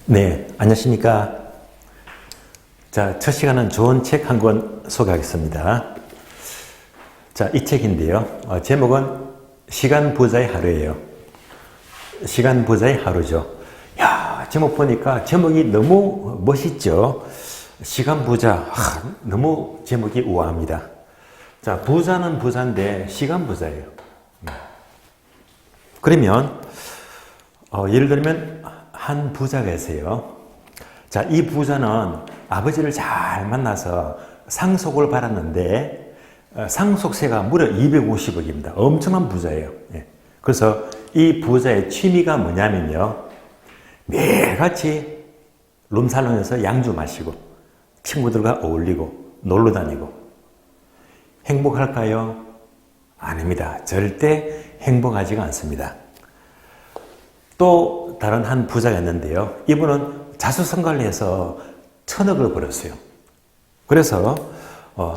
네, 안녕하십니까. 자, 첫 시간은 좋은 책 한 권 소개하겠습니다. 자, 이 책인데요. 제목은 시간 부자의 하루예요. 시간 부자의 하루죠. 야, 제목 보니까 제목이 너무 멋있죠. 시간 부자. 너무 제목이 우아합니다. 자, 부자는 부자인데 시간 부자예요. 그러면 예를 들면 한 부자가 있어요. 자, 이 부자는 아버지를 잘 만나서 상속을 받았는데 상속세가 무려 250억입니다. 엄청난 부자예요. 그래서 이 부자의 취미가 뭐냐면요. 매일같이 룸살롱에서 양주 마시고 친구들과 어울리고 놀러 다니고 행복할까요? 아닙니다. 절대 행복하지가 않습니다. 또 다른 한 부자가 있는데요. 이분은 자수성가를 해서 1,000억을 벌었어요. 그래서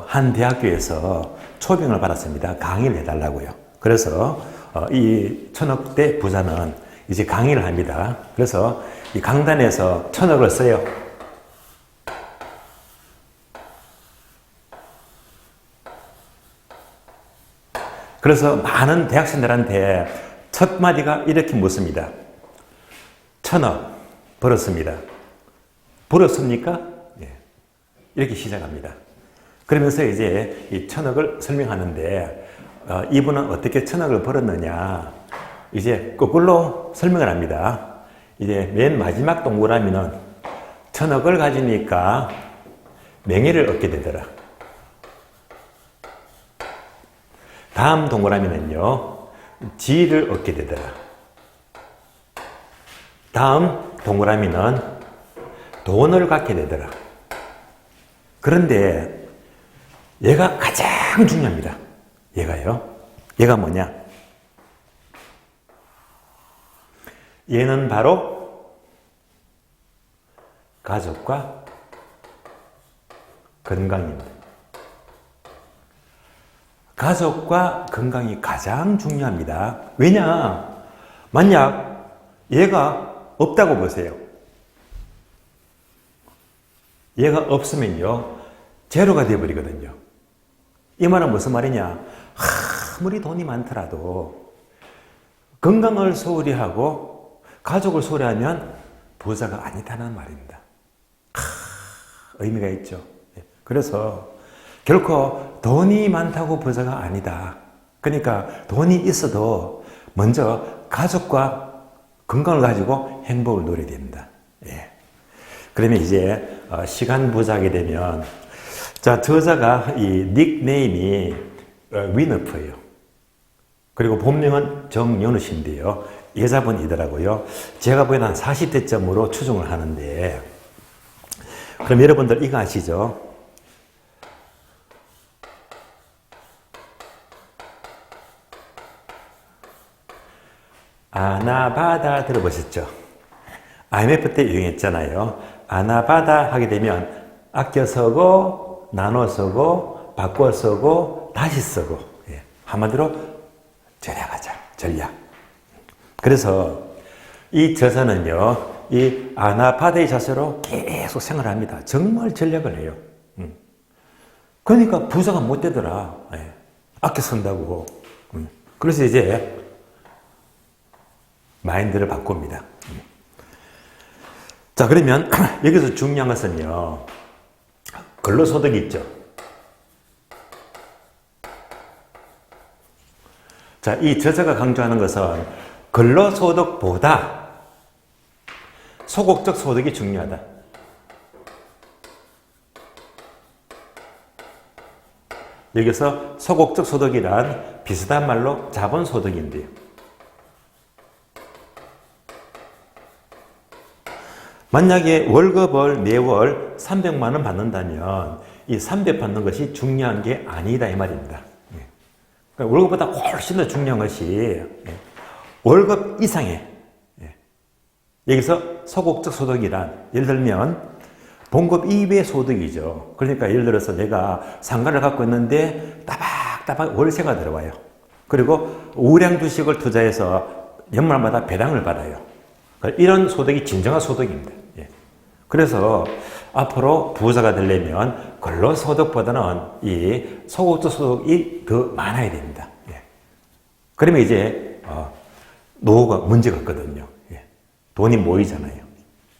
한 대학교에서 초빙을 받았습니다. 강의를 해달라고요. 그래서 이 1,000억대 부자는 이제 강의를 합니다. 그래서 이 강단에서 1,000억을 써요. 그래서 많은 대학생들한테 첫 마디가 이렇게 묻습니다. 1,000억 벌었습니다. 벌었습니까? 이렇게 시작합니다. 그러면서 이제 이 1,000억을 설명하는데 이분은 어떻게 1,000억을 벌었느냐 이제 거꾸로 설명을 합니다. 이제 맨 마지막 동그라미는 1,000억을 가지니까 명예를 얻게 되더라. 다음 동그라미는요. 지위를 얻게 되더라. 다음 동그라미는 돈을 갖게 되더라. 그런데 얘가 가장 중요합니다. 얘가요. 얘가 뭐냐? 얘는 바로 가족과 건강입니다. 가족과 건강이 가장 중요합니다. 왜냐? 만약 얘가 없다고 보세요. 얘가 없으면요. 제로가 되어버리거든요. 이 말은 무슨 말이냐? 아무리 돈이 많더라도 건강을 소홀히 하고 가족을 소홀히 하면 부자가 아니다는 말입니다. 의미가 있죠. 그래서 결코 돈이 많다고 부자가 아니다. 그러니까 돈이 있어도 먼저 가족과 건강을 가지고 행복을 누려야 됩니다. 그러면 이제 시간 부자게 되면 자 저자가 이 닉네임이 위너프예요. 그리고 본명은 정연우 씨인데요. 여자분이더라고요. 제가 보기에는 한 40대쯤으로 추정을 하는데 그럼 여러분들 이거 아시죠? 아나바다 들어보셨죠? IMF 때 유행했잖아요. 아나바다 하게 되면 아껴 쓰고 나눠 쓰고 바꿔 쓰고 다시 쓰고 한마디로 절약하자. 전략. 그래서 이 저자는요. 이 아나바다의 자세로 계속 생활합니다. 정말 전략을 해요. 그러니까 부자가 못 되더라. 아껴 쓴다고. 그래서 이제 마인드를 바꿉니다. 자, 그러면 여기서 중요한 것은요. 근로소득이 있죠. 자, 이 저자가 강조하는 것은 근로소득보다 소극적 소득이 중요하다. 여기서 소극적 소득이란 비슷한 말로 자본소득인데요. 만약에 월급을 매월 300만 원 받는다면 이 300 받는 것이 중요한 게 아니다 이 말입니다. 그러니까 월급보다 훨씬 더 중요한 것이 월급 이상의 여기서 소극적 소득이란 예를 들면 봉급 이외의 소득이죠. 그러니까 예를 들어서 내가 상가를 갖고 있는데 따박따박 월세가 들어와요. 그리고 우량 주식을 투자해서 연말마다 배당을 받아요. 이런 소득이 진정한 소득입니다. 그래서 앞으로 부자가 되려면 근로소득보다는 이 소득이 더 많아야 됩니다. 예. 그러면 이제 노후가 문제가 없거든요. 예. 돈이 모이잖아요.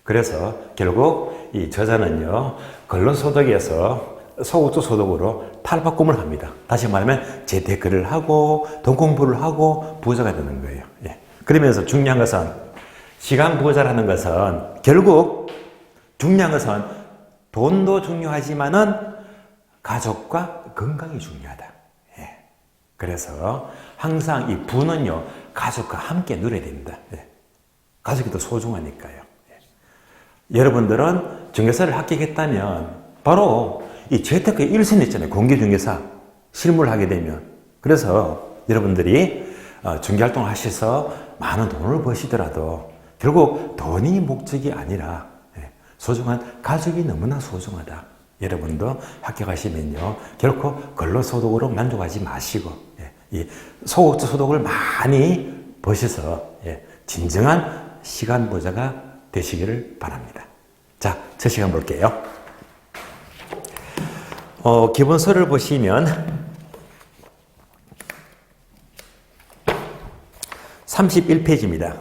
그래서 결국 이 저자는요, 근로소득에서 소득으로 탈바꿈을 합니다. 다시 말하면 재테크를 하고 돈 공부를 하고 부자가 되는 거예요. 예. 그러면서 중요한 것은 시간 부자라는 것은 결국 중요한 것은 돈도 중요하지만은 가족과 건강이 중요하다. 예. 그래서 항상 이 부는요, 가족과 함께 누려야 됩니다. 예. 가족이 더 소중하니까요. 예. 여러분들은 중개사를 합격했다면 바로 이 재테크 1순위 있잖아요. 공개중개사 실무를 하게 되면. 그래서 여러분들이 중개활동을 하셔서 많은 돈을 버시더라도 결국 돈이 목적이 아니라 소중한 가족이 너무나 소중하다. 여러분도 합격하시면요, 결코 근로소득으로 만족하지 마시고 이 소득을 많이 버셔서 진정한 시간 부자가 되시기를 바랍니다. 자, 첫 시간 볼게요. 기본서를 보시면 31페이지입니다.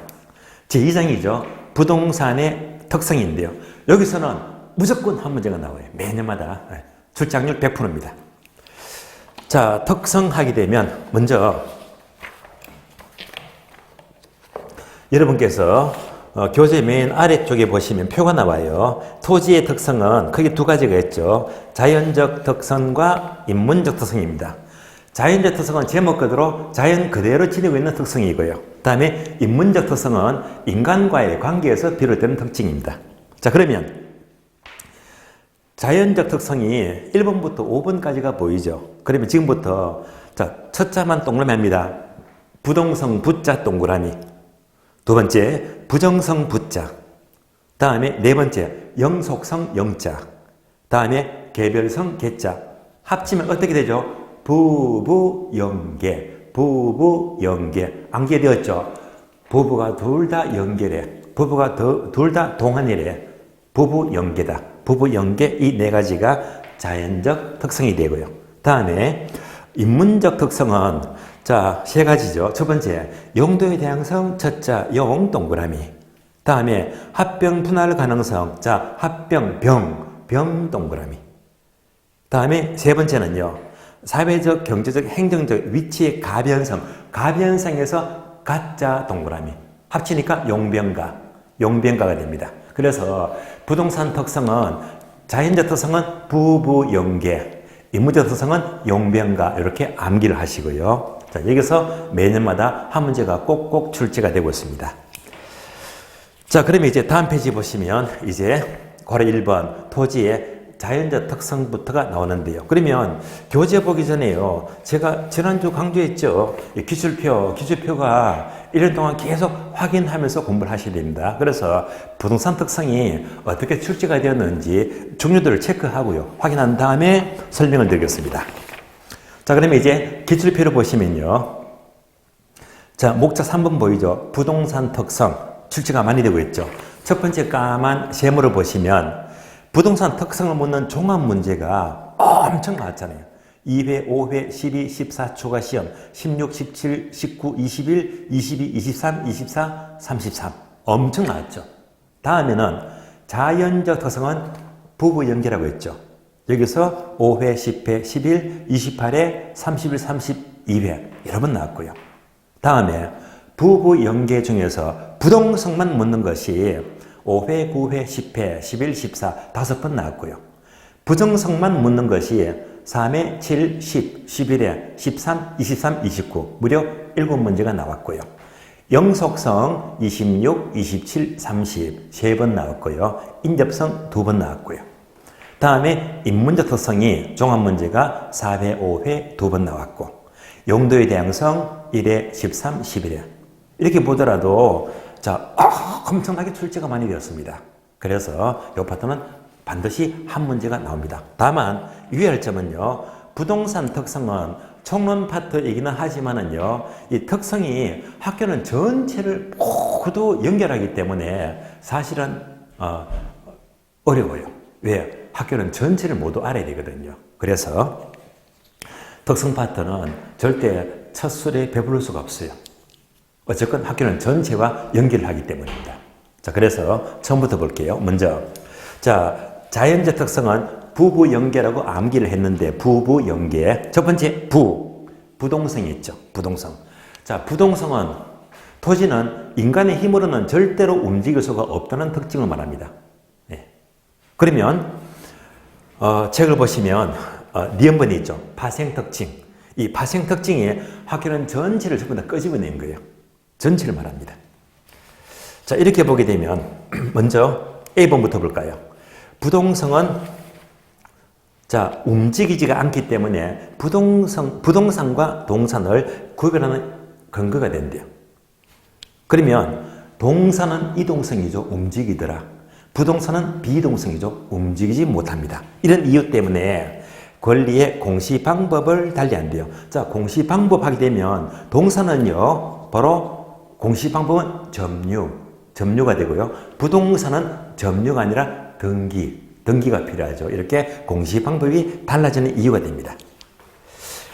제2장이죠. 부동산의 특성인데요. 여기서는 무조건 한 문제가 나와요. 매년마다. 출장률 100%입니다. 자, 특성하게 되면 먼저 여러분께서 교재 맨 아래쪽에 보시면 표가 나와요. 토지의 특성은 크게 두 가지가 있죠. 자연적 특성과 인문적 특성입니다. 자연적 특성은 제목 그대로 자연 그대로 지니고 있는 특성이고요. 그 다음에 인문적 특성은 인간과의 관계에서 비롯되는 특징입니다. 자, 그러면 자연적 특성이 1번부터 5번까지가 보이죠. 그러면 지금부터 자, 첫 자만 동그라미 합니다. 부동성 부자 동그라미. 두 번째 부정성 부자. 다음에 네 번째 영속성 영자. 다음에 개별성 개자. 합치면 어떻게 되죠? 부부연계. 부부연계. 암기되었죠? 부부가 둘 다 연계래. 부부가 둘 다 동안이래. 부부연계다. 부부연계 이 네 가지가 자연적 특성이 되고요. 다음에 인문적 특성은 자, 세 가지죠. 첫 번째, 용도의 다양성, 첫자, 용, 동그라미. 다음에 합병 분할 가능성, 자, 합병, 병, 동그라미. 다음에 세 번째는요, 사회적, 경제적, 행정적 위치의 가변성, 가변성에서 가짜, 동그라미. 합치니까 용병가가 됩니다. 그래서 부동산 특성은, 자연적 특성은 부부연계, 인문적 특성은 용병가, 이렇게 암기를 하시고요. 자, 여기서 매년마다 한 문제가 꼭꼭 출제가 되고 있습니다. 자, 그러면 이제 다음 페이지 보시면 이제 괄호 1번 토지의 자연적 특성부터가 나오는데요. 그러면 교재 보기 전에요. 제가 지난주 강조했죠. 기출표가 1년 동안 계속 확인하면서 공부를 하셔야 됩니다. 그래서 부동산 특성이 어떻게 출제가 되었는지 중요도를 체크하고요. 확인한 다음에 설명을 드리겠습니다. 자, 그러면 이제 기출표를 보시면요. 자, 목차 3번 보이죠? 부동산 특성 출제가 많이 되고 있죠. 첫 번째 까만 세모를 보시면 부동산 특성을 묻는 종합 문제가 엄청 많잖아요. 2회, 5회, 12, 14 초과 시험, 16, 17, 19, 21, 22, 23, 24, 33 엄청 많았죠. 다음에는 자연적 특성은 부부 연계라고 했죠. 여기서 5회, 10회, 11, 28회, 31, 32회 여러 번 나왔고요. 다음에 부부 연계 중에서 부동성만 묻는 것이 5회, 9회, 10회, 11, 14 5번 나왔고요. 부정성만 묻는 것이 3회, 7, 10, 11회, 13, 23, 29 무려 7문제가 나왔고요. 영속성 26, 27, 30 3번 나왔고요. 인접성 2번 나왔고요. 다음에 인문적 특성이 종합문제가 4회, 5회 2번 나왔고 용도의 다양성 1회, 13, 11회 이렇게 보더라도 자, 엄청나게 출제가 많이 되었습니다. 그래서 이 파트는 반드시 한 문제가 나옵니다. 다만 유의할 점은요. 부동산 특성은 총론 파트이기는 하지만은요. 이 특성이 학교는 전체를 모두 연결하기 때문에 사실은 어려워요. 왜? 학교는 전체를 모두 알아야 되거든요. 그래서 특성 파트는 절대 첫 술에 배부를 수가 없어요. 어쨌건 학교는 전체와 연결을 하기 때문입니다. 자, 그래서 처음부터 볼게요. 먼저, 자, 자연적 특성은 부부 연계라고 암기를 했는데, 부부 연계. 첫 번째, 부동성이 있죠. 부동성. 자, 부동성은 토지는 인간의 힘으로는 절대로 움직일 수가 없다는 특징을 말합니다. 네. 그러면, 책을 보시면, 니은번이 있죠. 파생 특징. 이 파생 특징이 학교는 전체를 전부 다 끄집어낸 거예요. 전체를 말합니다. 자, 이렇게 보게 되면, 먼저 A번부터 볼까요? 부동성은 자, 움직이지가 않기 때문에 부동산과 동산을 구별하는 근거가 된대요. 그러면 동산은 이동성이죠. 움직이더라. 부동산은 비동성이죠. 움직이지 못합니다. 이런 이유 때문에 권리의 공시 방법을 달리한대요. 자, 공시 방법 하게 되면 동산은요, 바로 공시 방법은 점유가 되고요. 부동산은 점유가 아니라 등기가 필요하죠. 이렇게 공시 방법이 달라지는 이유가 됩니다.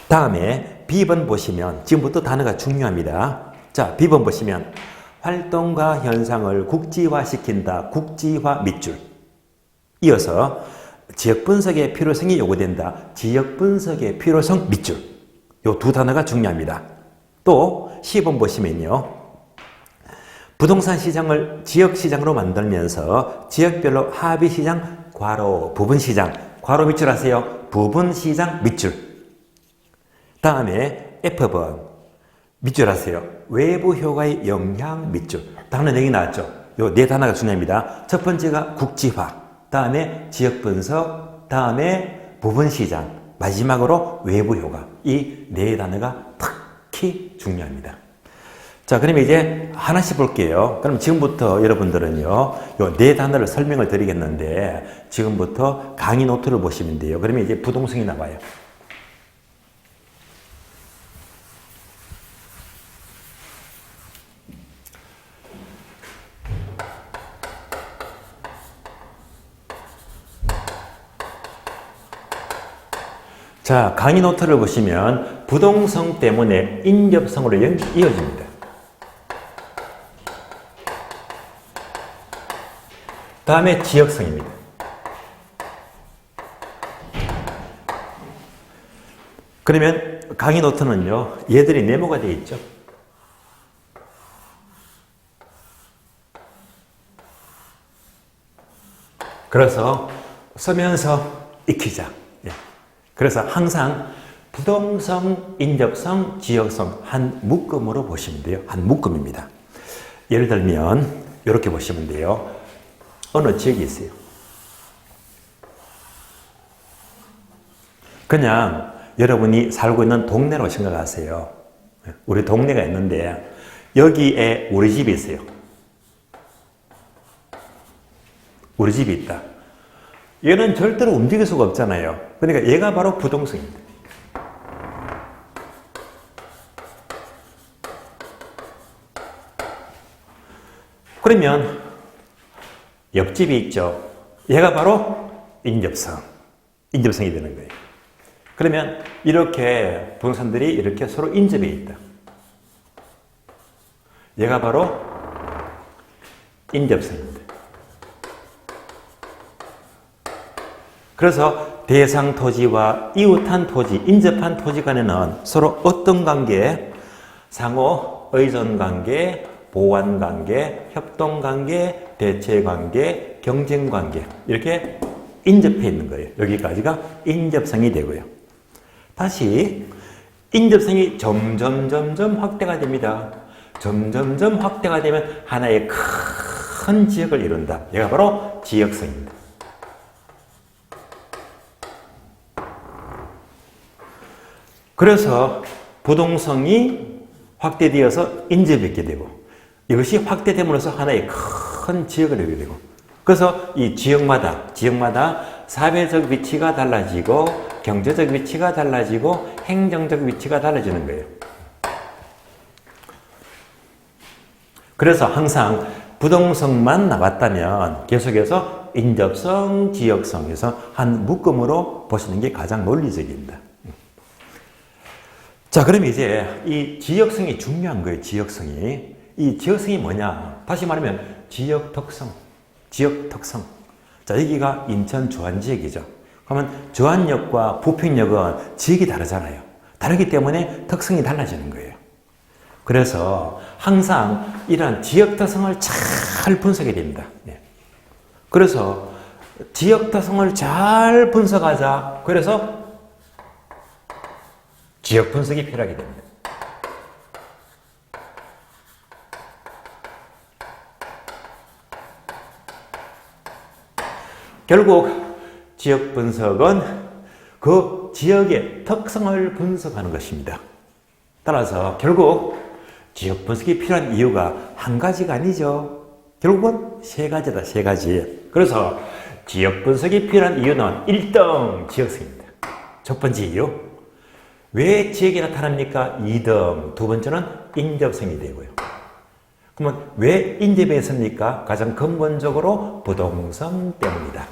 다음에 B번 보시면 지금부터 단어가 중요합니다. 자, B번 보시면 활동과 현상을 국지화시킨다. 국지화 밑줄. 이어서 지역 분석의 필요성이 요구된다. 지역 분석의 필요성 밑줄. 요 두 단어가 중요합니다. 또 C번 보시면요. 부동산 시장을 지역 시장으로 만들면서 지역별로 합의 시장, 괄호, 부분 시장, 괄호 밑줄 하세요. 부분 시장 밑줄. 다음에 F번 밑줄 하세요. 외부 효과의 영향 밑줄. 단어 4개 나왔죠. 요 네 단어가 중요합니다. 첫 번째가 국지화, 다음에 지역 분석, 다음에 부분 시장, 마지막으로 외부 효과. 이 네 단어가 특히 중요합니다. 자, 그러면 이제 하나씩 볼게요. 그럼 지금부터 여러분들은요, 요 네 단어를 설명을 드리겠는데, 지금부터 강의 노트를 보시면 돼요. 그러면 이제 부동성이 나와요. 자, 강의 노트를 보시면 부동성 때문에 인접성으로 이어집니다. 다음에 지역성입니다. 그러면 강의 노트는요, 얘들이 네모가 되어 있죠. 그래서 쓰면서 익히자. 그래서 항상 부동성, 인접성, 지역성 한 묶음으로 보시면 돼요. 한 묶음입니다. 예를 들면 이렇게 보시면 돼요. 어느 지역이 있어요. 그냥 여러분이 살고 있는 동네로 생각하세요. 우리 동네가 있는데 여기에 우리 집이 있어요. 우리 집이 있다. 얘는 절대로 움직일 수가 없잖아요. 그러니까 얘가 바로 부동성입니다. 그러면 옆집이 있죠. 얘가 바로 인접성이 되는 거예요. 그러면 이렇게 부동산들이 이렇게 서로 인접해 있다. 얘가 바로 인접성입니다. 그래서 대상 토지와 이웃한 토지, 인접한 토지 간에는 서로 어떤 관계? 상호 의존 관계, 보완 관계, 협동 관계, 대체 관계, 경쟁 관계 이렇게 인접해 있는 거예요. 여기까지가 인접성이 되고요. 다시 인접성이 점점 확대가 됩니다. 점점 확대가 되면 하나의 큰 지역을 이룬다. 얘가 바로 지역성입니다. 그래서 부동성이 확대되어서 인접이 있게 되고 이것이 확대됨으로써 하나의 큰 지역을 이루게 되고 그래서 이 지역마다 사회적 위치가 달라지고 경제적 위치가 달라지고 행정적 위치가 달라지는 거예요. 그래서 항상 부동성만 나왔다면 계속해서 인접성, 지역성에서 한 묶음으로 보시는 게 가장 논리적입니다. 자, 그럼 이제 이 지역성이 중요한 거예요. 지역성이. 이 지역성이 뭐냐? 다시 말하면 지역 특성. 지역 특성. 자, 여기가 인천 주안지역이죠. 그러면 주안역과 부평역은 지역이 다르잖아요. 다르기 때문에 특성이 달라지는 거예요. 그래서 항상 이러한 지역 특성을 잘 분석해야 됩니다. 네. 그래서 지역 특성을 잘 분석하자. 그래서 지역 분석이 필요하게 됩니다. 결국 지역 분석은 그 지역의 특성을 분석하는 것입니다. 따라서 결국 지역 분석이 필요한 이유가 한 가지가 아니죠. 결국은 세 가지다, 세 가지. 그래서 지역 분석이 필요한 이유는 1등 지역성입니다. 첫 번째 이유. 왜 지역이 나타납니까? 2등. 두 번째는 인접성이 되고요. 그러면 왜 인접했습니까? 가장 근본적으로 부동성 때문이다.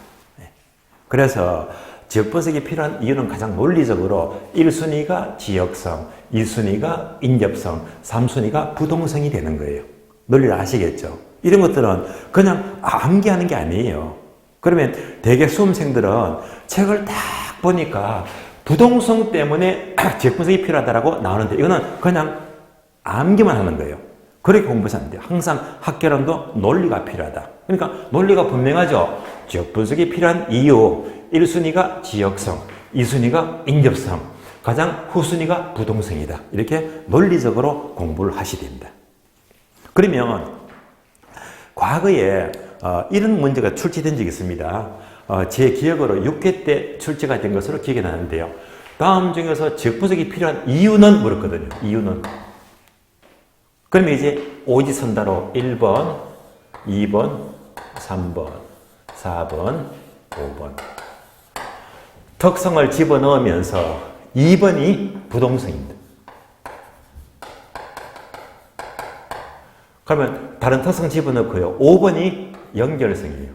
그래서 지역 분석이 필요한 이유는 가장 논리적으로 1순위가 지역성, 2순위가 인접성, 3순위가 부동성이 되는 거예요. 논리를 아시겠죠? 이런 것들은 그냥 암기하는 게 아니에요. 그러면 대개 수험생들은 책을 딱 보니까 부동성 때문에 지역 분석이 필요하다고 나오는데 이거는 그냥 암기만 하는 거예요. 그렇게 공부해서 안 돼요. 항상 학교론도 논리가 필요하다. 그러니까 논리가 분명하죠. 지역 분석이 필요한 이유. 1순위가 지역성, 2순위가 인접성, 가장 후순위가 부동성이다. 이렇게 논리적으로 공부를 하셔야 됩니다. 그러면 과거에 이런 문제가 출제된 적이 있습니다. 제 기억으로 6회 때 출제가 된 것으로 기억이 나는데요. 다음 중에서 지역 분석이 필요한 이유는 물었거든요. 이유는. 그러면 이제 오지선다로 1번, 2번, 3번, 4번, 5번. 특성을 집어넣으면서 2번이 부동성입니다. 그러면 다른 특성 집어넣고요. 5번이 연결성이에요.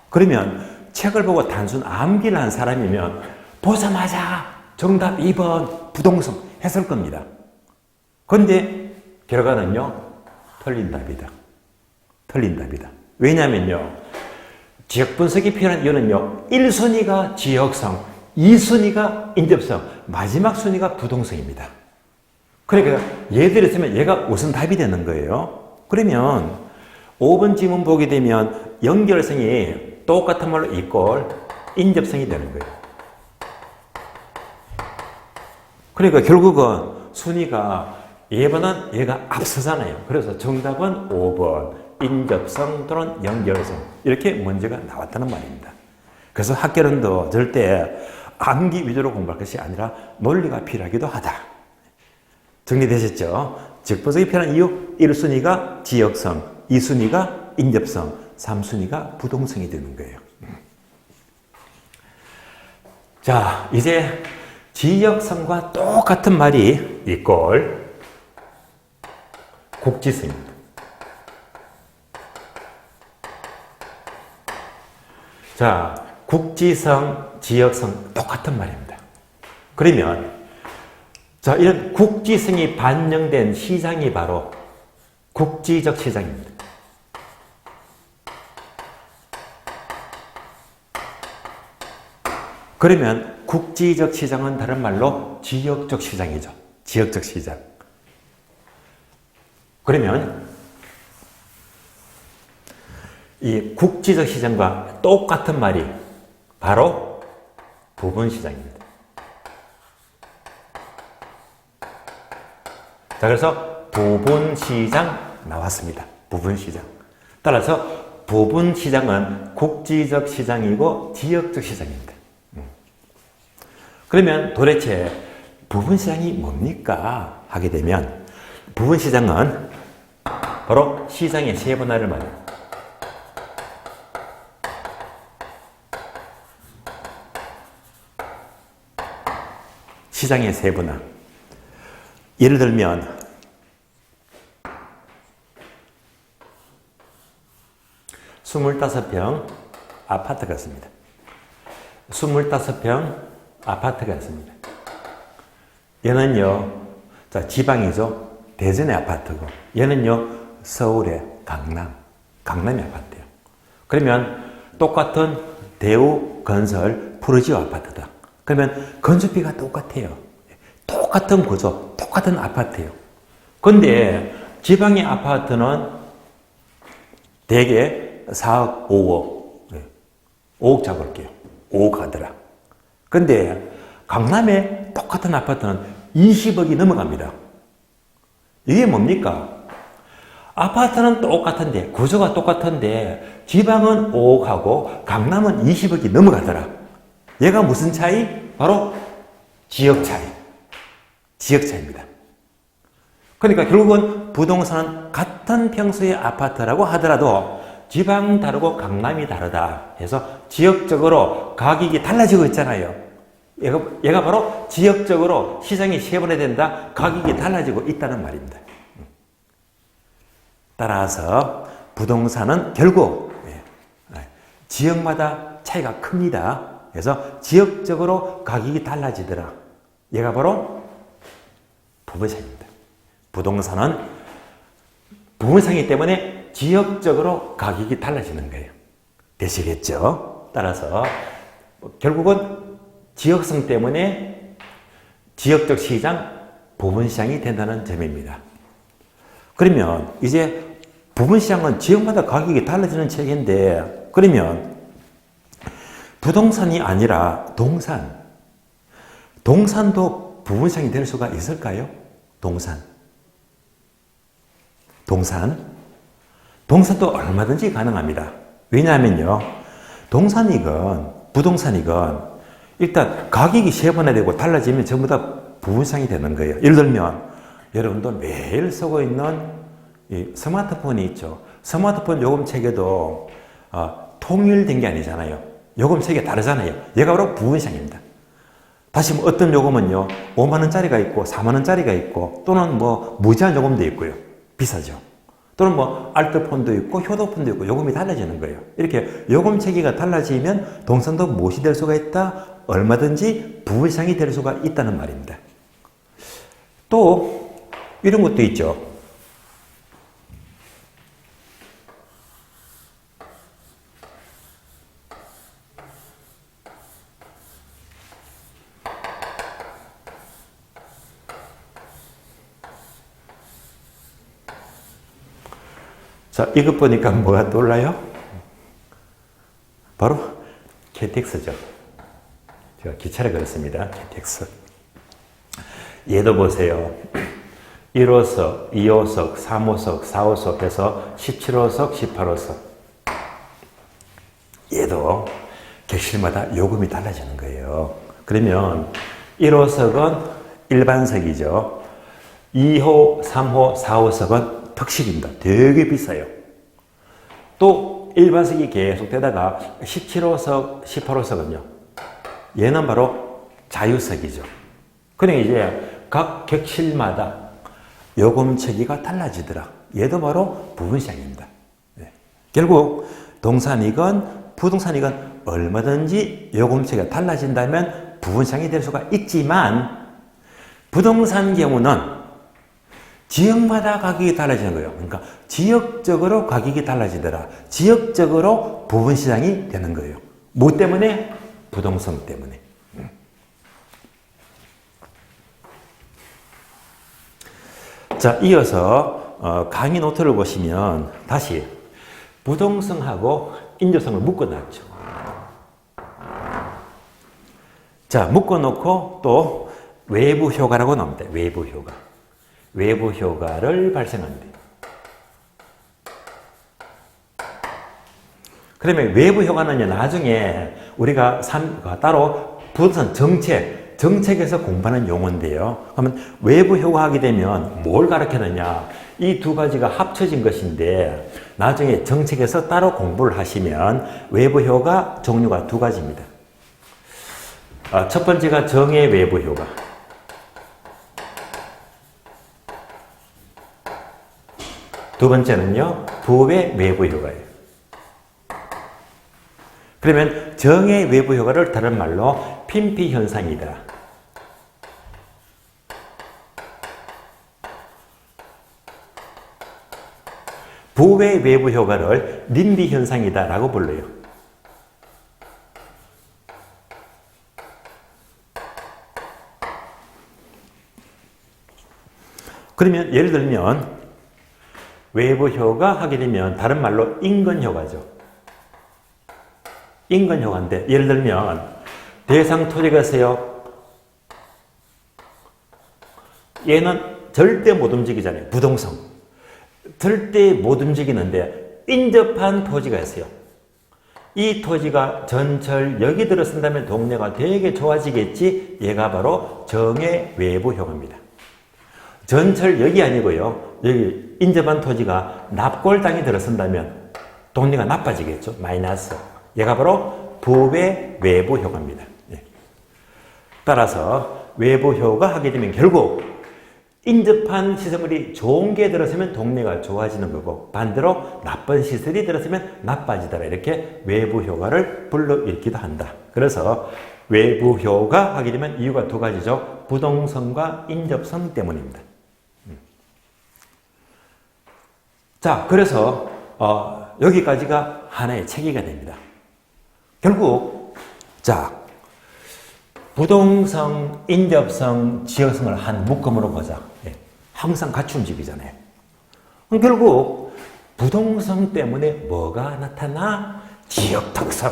그러면 책을 보고 단순 암기를 한 사람이면 보자마자 정답 2번 부동성 했을 겁니다. 그런데 결과는요, 틀린 답이다. 틀린 답이다. 왜냐면요, 지역 분석이 필요한 이유는요, 1순위가 지역성, 2순위가 인접성, 마지막 순위가 부동성입니다. 그러니까 얘들이 있으면 얘가 우선 답이 되는 거예요. 그러면 5번 지문 보게 되면 연결성이 똑같은 말로 이꼴 인접성이 되는 거예요. 그러니까 결국은 순위가 얘보다는 얘가 앞서잖아요. 그래서 정답은 5번. 인접성 또는 연결성. 이렇게 문제가 나왔다는 말입니다. 그래서 학교론도 절대 암기 위주로 공부할 것이 아니라 논리가 필요하기도 하다. 정리되셨죠? 즉, 분석이 필요한 이유 1순위가 지역성, 2순위가 인접성, 3순위가 부동성이 되는 거예요. 자, 이제 지역성과 똑같은 말이 이꼴 국지성입니다. 자, 국지성, 지역성 똑같은 말입니다. 그러면 자, 이런 국지성이 반영된 시장이 바로 국지적 시장입니다. 그러면 국지적 시장은 다른 말로 지역적 시장이죠. 지역적 시장. 그러면 이 국지적 시장과 똑같은 말이 바로 부분시장입니다. 자, 그래서 부분시장 나왔습니다. 부분시장. 따라서 부분시장은 국지적 시장이고 지역적 시장입니다. 그러면 도대체 부분시장이 뭡니까? 하게 되면 부분시장은 바로 시장의 세분화를 말합니다. 시장의 세분화. 예를 들면 25평 아파트가 있습니다. 25평 아파트가 있습니다. 얘는요, 자, 지방이죠. 대전의 아파트고, 얘는요, 서울의 강남의 아파트예요. 그러면 똑같은 대우 건설 푸르지오 아파트다. 그러면 건축비가 똑같아요. 똑같은 구조, 똑같은 아파트예요. 근데 지방의 아파트는 대개 4억, 5억, 5억 잡을게요. 5억 하더라. 근데 강남의 똑같은 아파트는 20억이 넘어갑니다. 이게 뭡니까? 아파트는 똑같은데, 구조가 똑같은데, 지방은 5억하고 강남은 20억이 넘어가더라. 얘가 무슨 차이? 바로 지역 차이. 지역 차이입니다. 그러니까 결국은 부동산은 같은 평수의 아파트라고 하더라도 지방 다르고 강남이 다르다 해서 지역적으로 가격이 달라지고 있잖아요. 얘가 바로 지역적으로 시장이 세분화된다, 가격이 달라지고 있다는 말입니다. 따라서 부동산은 결국 지역마다 차이가 큽니다. 그래서 지역적으로 가격이 달라지더라. 얘가 바로 부분상입니다. 부동산은 부분상이기 때문에 지역적으로 가격이 달라지는 거예요. 되시겠죠? 따라서 결국은 지역성 때문에 지역적 시장, 부분시장이 된다는 점입니다. 그러면 이제 부분시장은 지역마다 가격이 달라지는 체계인데, 그러면 부동산이 아니라 동산도 부분시장이 될 수가 있을까요? 동산도 얼마든지 가능합니다. 왜냐하면요, 부동산이건 일단 가격이 세분화되고 달라지면 전부 다 부분시장이 되는 거예요. 예를 들면 여러분도 매일 쓰고 있는 이 스마트폰이 있죠. 스마트폰 요금 체계도 통일된 게 아니잖아요. 요금 체계가 다르잖아요. 얘가 바로 부분시장입니다. 다시 어떤 요금은요, 5만 원짜리가 있고 4만 원짜리가 있고, 또는 뭐 무제한 요금도 있고요. 비싸죠. 또는 뭐 알뜰폰도 있고 효도폰도 있고 요금이 달라지는 거예요. 이렇게 요금 체계가 달라지면 동산도 무엇이 될 수가 있다? 얼마든지 부분시장이 될 수가 있다는 말입니다. 또 이런 것도 있죠. 자, 이것 보니까 뭐가 떠올라요? 바로 KTX죠. 제가 기차를 걸었습니다. KTX. 얘도 보세요. 1호석, 2호석, 3호석, 4호석 해서 17호석, 18호석. 얘도 객실마다 요금이 달라지는 거예요. 그러면 1호석은 일반석이죠. 2호, 3호, 4호석은 특실입니다. 되게 비싸요. 또 일반석이 계속 되다가 17호석, 18호석은요. 얘는 바로 자유석이죠. 그러니까 이제 각 객실마다 요금 체계가 달라지더라. 얘도 바로 부분시장입니다. 네. 결국 동산이건 부동산이건 얼마든지 요금 체계가 달라진다면 부분시장이 될 수가 있지만, 부동산 경우는 지역마다 가격이 달라지는 거예요. 그러니까 지역적으로 가격이 달라지더라. 지역적으로 부분시장이 되는 거예요. 뭐 때문에? 부동산 때문에. 자, 이어서 강의 노트를 보시면 다시 부동성하고 인조성을 묶어놨죠. 자, 묶어놓고 또 외부 효과라고 나옵니다. 외부 효과. 외부 효과를 발생합니다. 그러면 외부 효과는요, 나중에 우리가 따로 부동산 정책에서 공부하는 용어인데요. 그러면 외부 효과 하게 되면 뭘 가르치느냐? 이 두 가지가 합쳐진 것인데, 나중에 정책에서 따로 공부를 하시면 외부 효과 종류가 두 가지입니다. 첫 번째가 정의 외부 효과. 두 번째는요, 부의 외부 효과예요. 그러면 정의 외부 효과를 다른 말로 핀피 현상이다. 부의 외부 효과를 림비 현상이다 라고 불러요. 그러면 예를 들면 외부 효과 하게 되면 다른 말로 인근 효과죠. 인근 효과인데 예를 들면 대상 토지가 있어요. 얘는 절대 못 움직이잖아요. 부동성. 절대 못 움직이는데 인접한 토지가 있어요. 이 토지가 전철 여기 들어선다면 동네가 되게 좋아지겠지. 얘가 바로 정의 외부 효과입니다. 전철 여기 아니고요. 여기 인접한 토지가 납골당에 들어선다면 동네가 나빠지겠죠. 마이너스. 얘가 바로 부의 외부 효과입니다. 예. 따라서 외부 효과 하게 되면 결국 인접한 시설물이 좋은 게 들어서면 동네가 좋아지는 거고 반대로 나쁜 시설이 들어서면 나빠지더라. 이렇게 외부 효과를 불러일으키기도 한다. 그래서 외부 효과 하게 되면 이유가 두 가지죠. 부동성과 인접성 때문입니다. 자, 그래서 여기까지가 하나의 체계가 됩니다. 결국 자, 부동성, 인접성, 지역성을 한 묶음으로 보자. 예, 항상 같이 움직이잖아요. 결국 부동성 때문에 뭐가 나타나? 지역 특성,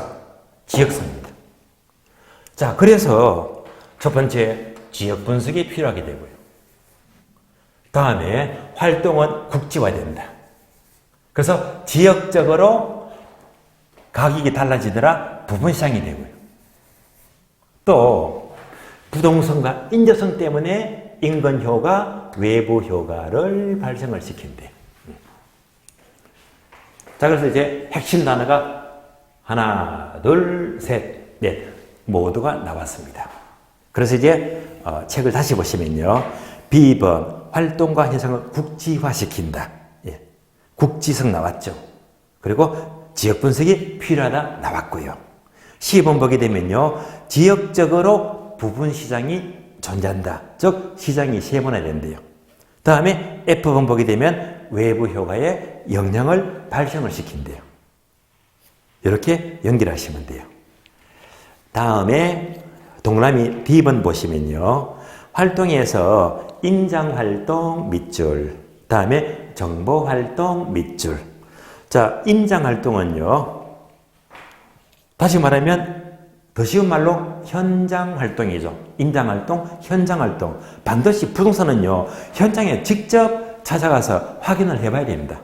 지역성입니다. 자, 그래서 첫 번째 지역 분석이 필요하게 되고요. 다음에 활동은 국지화된다. 그래서 지역적으로 가격이 달라지더라 부분시장이 되고요. 또 부동성과 인접성 때문에 인근 효과, 외부 효과를 발생을 시킨대요. 자, 그래서 이제 핵심 단어가 하나, 둘, 셋, 넷 모두가 나왔습니다. 그래서 이제 책을 다시 보시면요. B번 활동과 현상을 국지화시킨다. 예. 국지성 나왔죠. 그리고 지역 분석이 필요하다 나왔고요. C번 보게 되면요. 지역적으로 부분 시장이 존재한다. 즉 시장이 세분화된대요. 다음에 F번 보게 되면 외부 효과에 영향을 발생을 시킨대요. 이렇게 연결하시면 돼요. 다음에 동그라미 D번 보시면요. 활동에서 임장활동 밑줄, 다음에 정보활동 밑줄. 자, 임장활동은요. 다시 말하면 더 쉬운 말로 현장활동이죠. 임장활동, 현장활동. 반드시 부동산은요. 현장에 직접 찾아가서 확인을 해봐야 됩니다.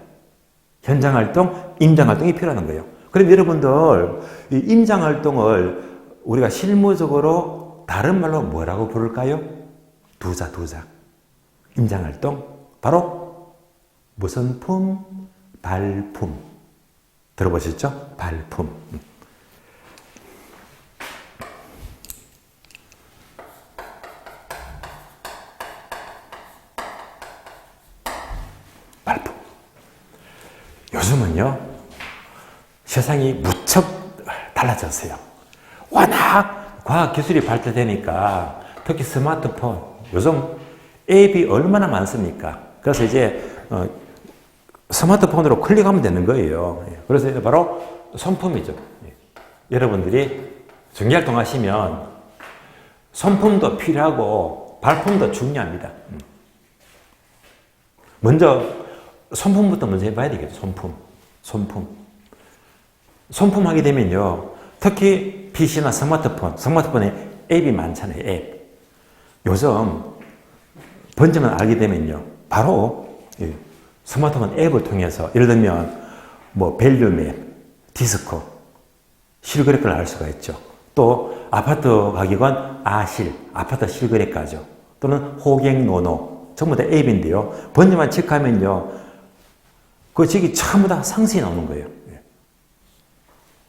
현장활동, 임장활동이 필요한 거예요. 그럼 여러분들 이 임장활동을 우리가 실무적으로 다른 말로 뭐라고 부를까요? 두자. 임장활동 바로 무선품, 발품. 들어보셨죠? 발품. 발품. 요즘은요, 세상이 무척 달라졌어요. 워낙 과학기술이 발달되니까 특히 스마트폰, 요즘 앱이 얼마나 많습니까? 그래서 이제 스마트폰으로 클릭하면 되는 거예요. 그래서 바로 손품이죠. 여러분들이 정기활동 하시면 손품도 필요하고 발품도 중요합니다. 먼저 손품부터 먼저 해봐야 되겠죠. 손품 하게 되면요. 특히 PC나 스마트폰에 앱이 많잖아요. 앱. 요즘 번지만 알게 되면요. 바로 스마트폰 앱을 통해서 예를 들면 뭐 밸류맵, 디스코, 실거래가를 알 수가 있죠. 또 아파트 가격은 아실, 아파트 실거래가죠. 또는 호갱노노, 전부 다 앱인데요. 번지만 체크하면요. 그 지역이 전부 다 상승이 나오는 거예요.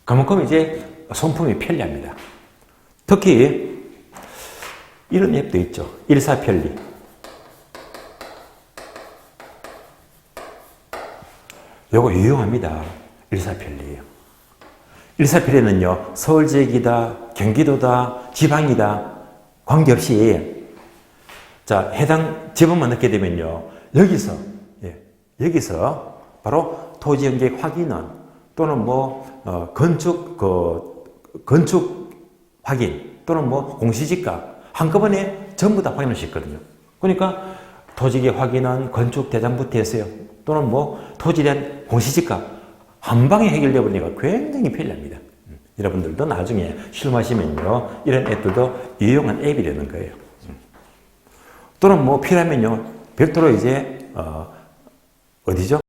그만큼 이제 손품이 편리합니다. 특히 이런 앱도 있죠. 일사편리. 요거 유용합니다. 일사편리예요. 일사필에는요, 서울 지역이다, 경기도다, 지방이다, 관계없이, 자, 해당 지번만 넣게 되면요, 여기서, 여기서 바로 토지연계 확인원 또는 건축 확인 또는 공시지가 한꺼번에 전부 다 확인할 수 있거든요. 그러니까 토지계 확인원, 건축 대장부터 해서요. 또는 토지에 대한 공시지가 한 방에 해결되어 버리니까 굉장히 편리합니다. 여러분들도 나중에 실무하시면요, 이런 앱들도 유용한 앱이 되는 거예요. 또는 필요하면요, 별도로 이제 어디죠?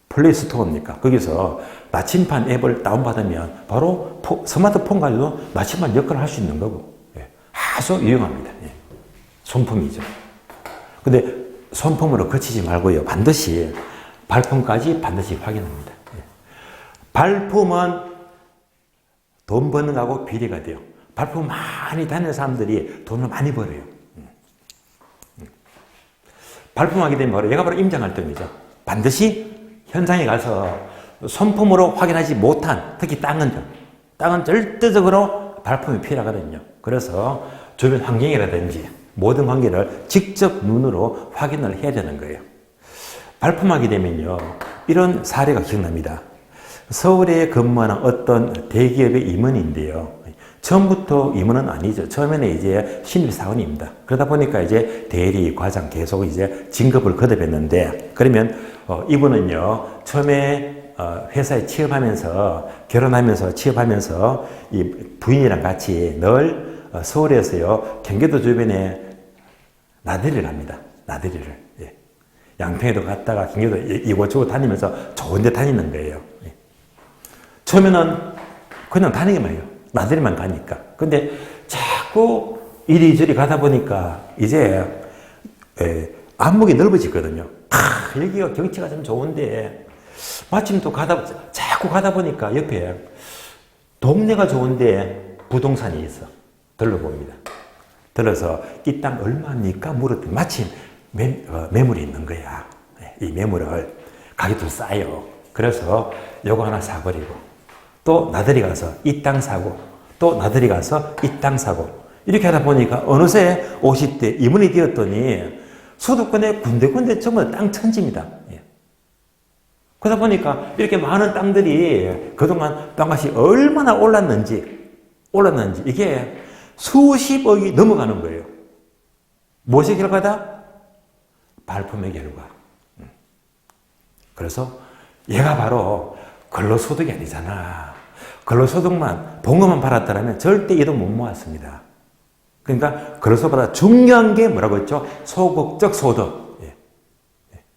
플레이스토어입니까? 거기서 나침반 앱을 다운받으면 바로 스마트폰 가지고 나침반 역할을 할 수 있는 거고, 아주 유용합니다. 손품이죠. 근데 손품으로 그치지 말고요, 반드시 발품까지 반드시 확인합니다. 발품은 돈 버는 거하고 비례가 돼요. 발품 많이 다니는 사람들이 돈을 많이 벌어요. 발품하게 되면 바로 얘가 바로 임장활동이죠. 반드시 현장에 가서 손품으로 확인하지 못한, 특히 땅은 절대적으로 발품이 필요하거든요. 그래서 주변 환경이라든지 모든 관계를 직접 눈으로 확인을 해야 되는 거예요. 발품하게 되면요, 이런 사례가 기억납니다. 서울에 근무하는 어떤 대기업의 임원인데요. 처음부터 임원은 아니죠. 처음에는 이제 신입사원입니다. 그러다 보니까 이제 대리, 과장 계속 이제 진급을 거듭했는데, 그러면 이분은요, 처음에 회사에 취업하면서, 결혼하면서 취업하면서 이 부인이랑 같이 늘 서울에서요, 경기도 주변에 나들이를 합니다. 나들이를. 양평에도 갔다가 경기도 이곳저곳 다니면서 좋은 데 다니는 거예요. 처음에는 그냥 다니기만 해요. 나들이만 가니까. 근데 자꾸 이리저리 가다 보니까 이제 안목이 넓어지거든요. 여기가 경치가 좀 좋은데 마침 또 자꾸 가다 보니까 옆에 동네가 좋은데 부동산이 있어. 들러봅니다. 들어서 이 땅 얼마입니까? 물었더니 마침 매물이 있는 거야. 이 매물을 가격도 싸요. 그래서 요거 하나 사버리고 또 나들이 가서 이 땅 사고 또 나들이 가서 이 땅 사고 이렇게 하다 보니까 어느새 50대 임원이 되었더니 수도권에 군데군데 전부 땅 천지입니다. 그러다 보니까 이렇게 많은 땅들이 그동안 땅값이 얼마나 올랐는지 이게 수십억이 넘어가는 거예요. 무엇의 결과다? 발품의 결과. 그래서 얘가 바로 근로소득이 아니잖아. 근로소득만, 봉급만 받았다면 절대 이 돈 못 모았습니다. 그러니까 근로소득보다 중요한 게 뭐라고 했죠? 소극적 소득.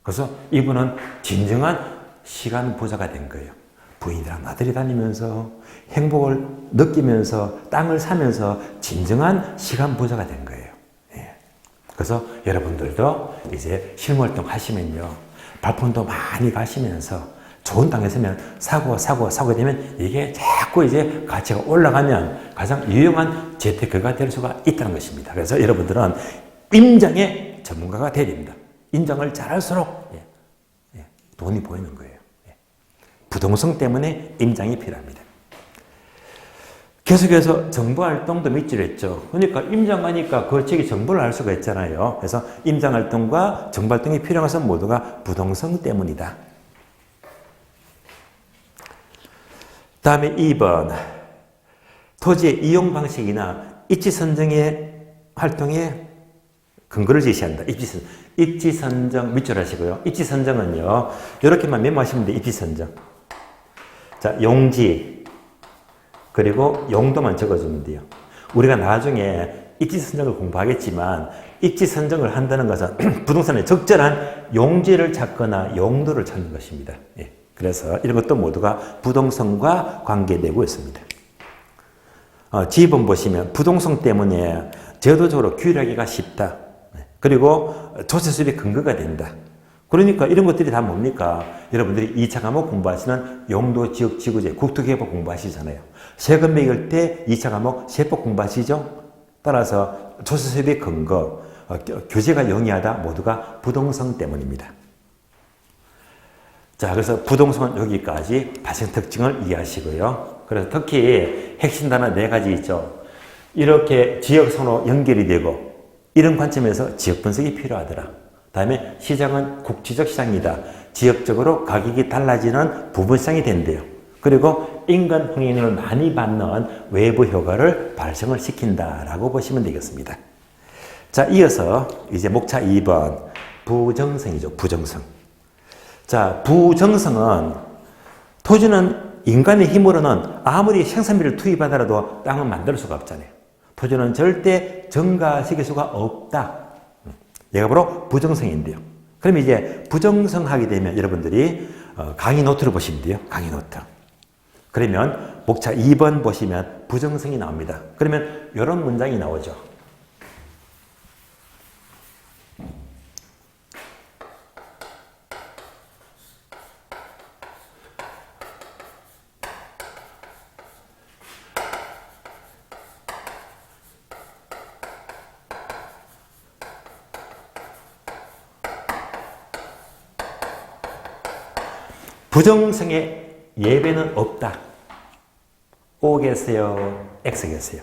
그래서 이분은 진정한 시간 부자가 된 거예요. 부인이랑 나들이 다니면서 행복을 느끼면서 땅을 사면서 진정한 시간 부자가 된 거예요. 그래서 여러분들도 이제 실무활동 하시면요, 발품도 많이 가시면서 좋은 땅에 서면 사고 되면 이게 자꾸 이제 가치가 올라가면 가장 유용한 재테크가 될 수가 있다는 것입니다. 그래서 여러분들은 임장의 전문가가 되어야 됩니다. 임장을 잘할수록 돈이 보이는 거예요. 부동성 때문에 임장이 필요합니다. 계속해서 정보활동도 밑줄 했죠. 그러니까 임장하니까 그 책이 정보를 알 수가 있잖아요. 그래서 임장활동과 정보활동이 필요한 것은 모두가 부동성 때문이다. 다음에 2번. 토지의 이용 방식이나 입지 선정의 활동에 근거를 제시한다. 입지 선정 밑줄 하시고요. 입지 선정은요, 이렇게만 메모하시면 돼요. 입지 선정. 자, 용지. 그리고 용도만 적어주면 돼요. 우리가 나중에 입지 선정을 공부하겠지만 입지 선정을 한다는 것은 부동산의 적절한 용지를 찾거나 용도를 찾는 것입니다. 그래서 이런 것도 모두가 부동성과 관계되고 있습니다. 지번 보시면 부동성 때문에 제도적으로 규율하기가 쉽다. 그리고 조세 수입의 근거가 된다. 그러니까 이런 것들이 다 뭡니까? 여러분들이 2차 과목 공부하시는 용도, 지역, 지구제, 국토개발 공부하시잖아요. 세금 매길 때 2차 과목 세법 공부하시죠? 따라서 조세 수입의 근거, 규제가 영위하다 모두가 부동성 때문입니다. 자, 그래서 부동성은 여기까지 발생 특징을 이해하시고요. 그래서 특히 핵심 단어 4가지 있죠. 이렇게 지역선으로 연결이 되고 이런 관점에서 지역 분석이 필요하더라. 다음에 시장은 국지적 시장이다. 지역적으로 가격이 달라지는 부분 시장이 된대요. 그리고 인간 홍행을 많이 받는 외부 효과를 발생을 시킨다라고 보시면 되겠습니다. 자, 이어서 이제 목차 2번 부정성이죠. 부정성. 자, 부정성은 토지는 인간의 힘으로는 아무리 생산비를 투입하더라도 땅은 만들 수가 없잖아요. 토지는 절대 증가시킬 수가 없다. 얘가 바로 부정성인데요. 그럼 이제 부정성 하게 되면 여러분들이 강의 노트를 보시면 돼요. 강의 노트. 그러면 목차 2번 보시면 부정성이 나옵니다. 그러면 이런 문장이 나오죠. 부정성의 예외는 없다. O겠어요? X겠어요?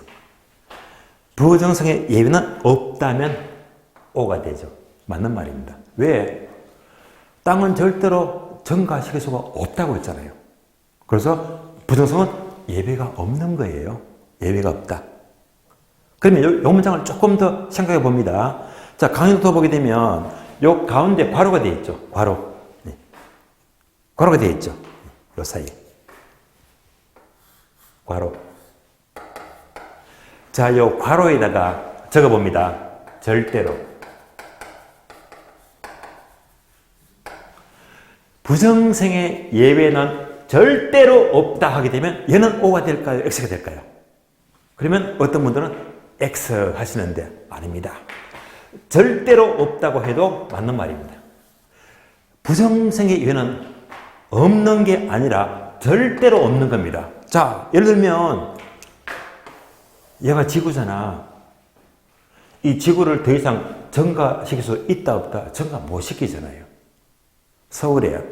부정성의 예외는 없다면 O가 되죠. 맞는 말입니다. 왜? 땅은 절대로 증가시킬 수가 없다고 했잖아요. 그래서 부정성은 예외가 없는 거예요. 예외가 없다. 그러면 이 문장을 조금 더 생각해 봅니다. 자, 강의노트 보게 되면 요 가운데 괄호가 되어 있죠. 괄호. 괄호가 되어 있죠. 요 사이에. 괄호. 자, 요 괄호에다가 적어 봅니다. 절대로. 부정성의 예외는 절대로 없다 하게 되면 얘는 O가 될까요? X가 될까요? 그러면 어떤 분들은 X 하시는데 아닙니다. 절대로 없다고 해도 맞는 말입니다. 부정성의 예외는 없는 게 아니라 절대로 없는 겁니다. 자, 예를 들면 얘가 지구잖아. 이 지구를 더 이상 증가시킬 수 있다 없다? 증가 못 시키잖아요. 서울에